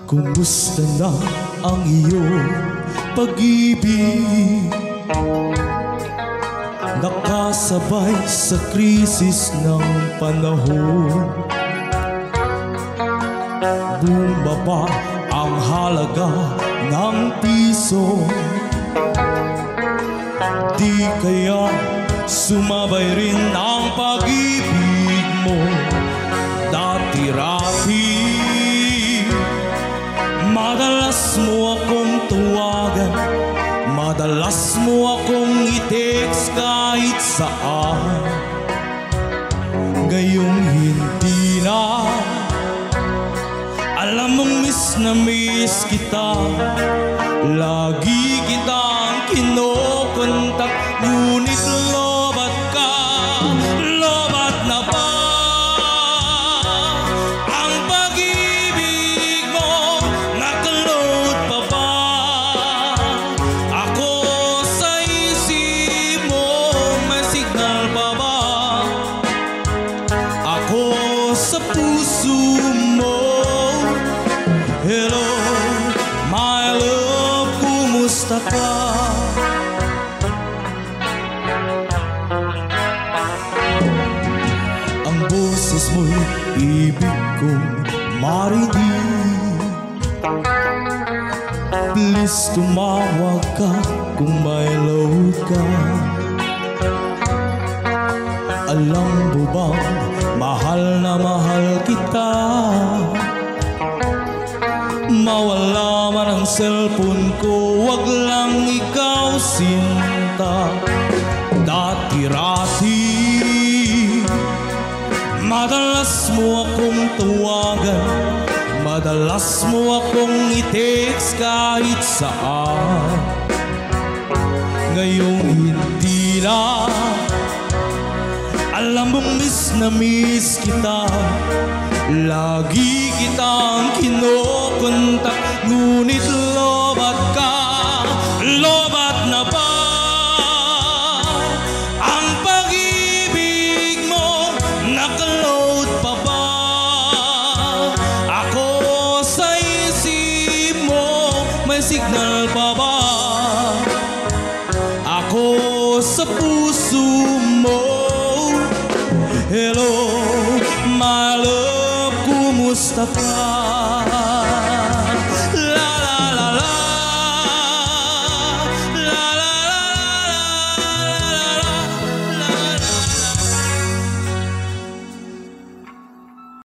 Kumusta na ang iyong pag-ibig? Nakasabay sa krisis ng panahon. Bumaba ang halaga ng piso. Di kaya sumabay rin ang pag-ibig mo? Dati-rati madalas mo akong tuwagan, madalas mo akong i-text kahit saan. Ngayong hindi na, alam mong miss na miss kita. Lagi kitang kinokontak, ngunit lobat ka, lobat na ba? Sa puso mo, hello, my love, kumusta ka? Ang boses mo'y ibig kong marinig. Please tumawag ka kung may load ka. Alam mo bang mahal na mahal kita? Mawala man ang cellphone ko, wag lang ikaw sinta. Dati-rati madalas mo akong tuwagan, madalas mo akong i-text kahit saan. Ngayong hindi na, alam mong miss na miss kita. Lagi kitang kinokontak, ngunit lobat ka, lobat na ba? Ang pag-ibig mo, nakaload pa ba? Ako sa isip mo, may signal pa ba? Ako sa puso mo, hello, my love, kumusta ka?